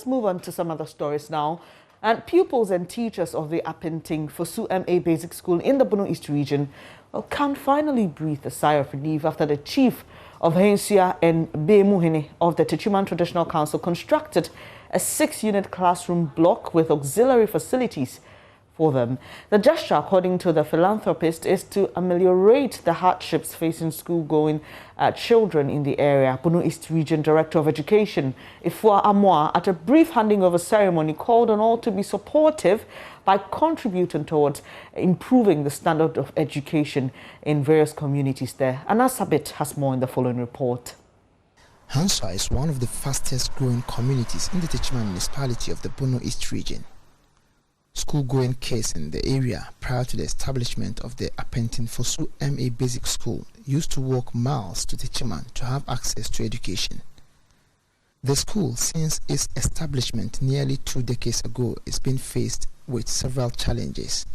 move on to some other stories now. And pupils and teachers of the Apenteng Fosu MA Basic School in the Bono East Region can finally breathe a sigh of relief after the chief of Hensia and Bemuhene of the Techiman Traditional Council constructed a 6-unit classroom block with auxiliary facilities for them. The gesture, according to the philanthropist, is to ameliorate the hardships facing school-going children in the area. Bono East Region Director of Education, Ifua Amoa, at a brief handing over ceremony, called on all to be supportive by contributing towards improving the standard of education in various communities there. Anas Sabit has more in the following report. Hanswa is one of the fastest growing communities in the Techiman municipality of the Bono East Region. School-going kids in the area prior to the establishment of the Apenteng Fosu MA Basic School used to walk miles to Techiman to have access to education. The school, since its establishment nearly 2 decades ago, is being faced with several challenges.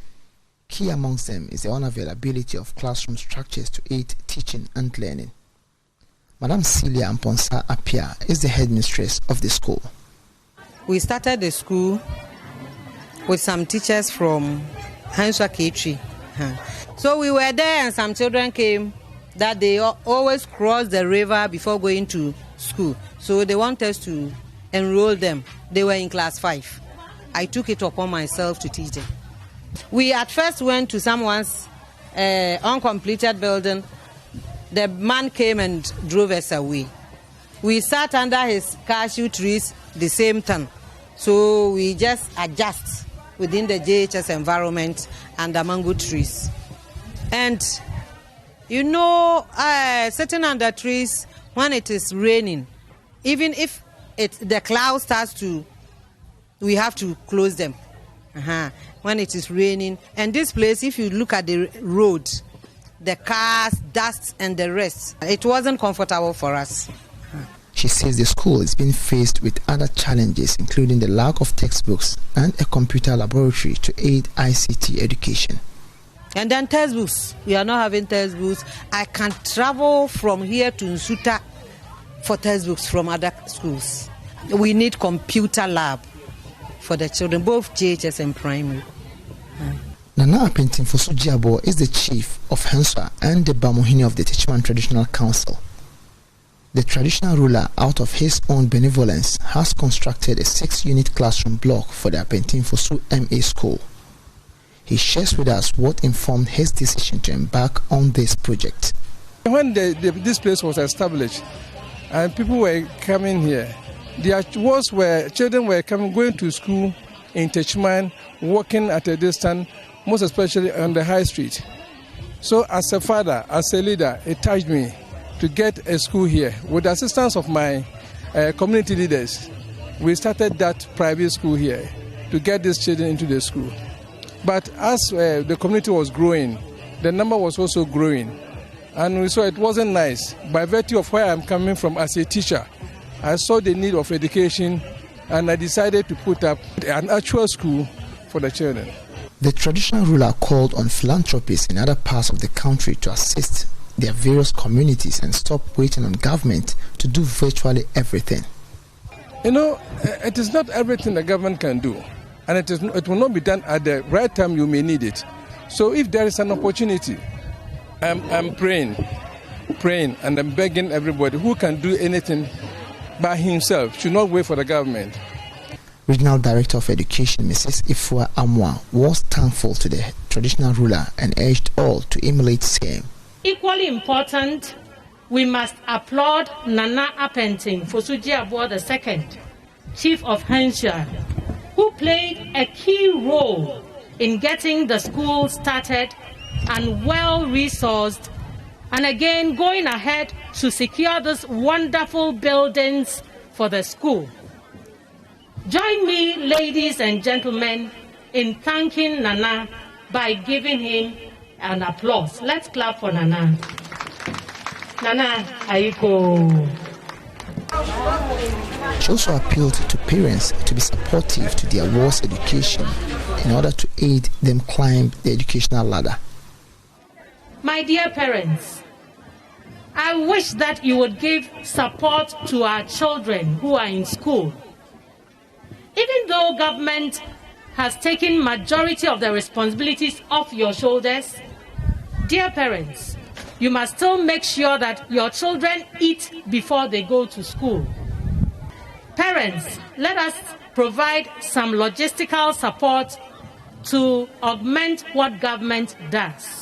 Key amongst them is the unavailability of classroom structures to aid teaching and learning. Madam Celia Amponsa Apia is the headmistress of the school. We started the school with some teachers from Hanswa K3. So we were there and some children came that they always cross the river before going to school. So they want us to enroll them. They were in class 5. I took it upon myself to teach them. We at first went to someone's uncompleted building. The man came and drove us away. We sat under his cashew trees the same time. So we just adjust within the JHS environment and the mango trees. And you know, sitting under trees when it is raining, even if the cloud starts to, we have to close them when it is raining. And this place, if you look at the road, the cars, dust and the rest, it wasn't comfortable for us. She says the school is being faced with other challenges, including the lack of textbooks and a computer laboratory to aid ICT education. And then textbooks. We are not having textbooks. I can travel from here to Nsuta for textbooks from other schools. We need computer lab for the children, both JHS and primary. Nana Apenteng Fosu Jiabo is the chief of Hanswa and the Bemuhene of the Techiman Traditional Council. The traditional ruler, out of his own benevolence, has constructed a 6-unit classroom block for the Apenteng Fosu MA school. He shares with us what informed his decision to embark on this project. When this place was established and people were coming here, there was where children were going to school in Techiman, walking at a distance, most especially on the high street. So as a father, as a leader, it touched me to get a school here. With the assistance of my community leaders, we started that private school here to get these children into the school. But as the community was growing, the number was also growing. And we saw it wasn't nice. By virtue of where I'm coming from as a teacher, I saw the need of education and I decided to put up an actual school for the children. The traditional ruler called on philanthropists in other parts of the country to assist their various communities and stop waiting on government to do virtually everything. You know, it is not everything the government can do, and it will not be done at the right time you may need it. So if there is an opportunity, I'm praying, and I'm begging everybody who can do anything by himself should not wait for the government. Regional Director of Education, Mrs. Ifua Amoa, was thankful to the traditional ruler and urged all to emulate same. Equally important, we must applaud Nana Apenteng Fosu Jiabo II, Chief of Hanswa, who played a key role in getting the school started and well-resourced, and again going ahead to secure these wonderful buildings for the school. Join me, ladies and gentlemen, in thanking Nana by giving him an applause. Let's clap for Nana. Nana, Aiko. She also appealed to parents to be supportive to their wards education in order to aid them climb the educational ladder. My dear parents, I wish that you would give support to our children who are in school. though government has taken majority of the responsibilities off your shoulders, dear parents, you must still make sure that your children eat before they go to school. Parents, let us provide some logistical support to augment what government does.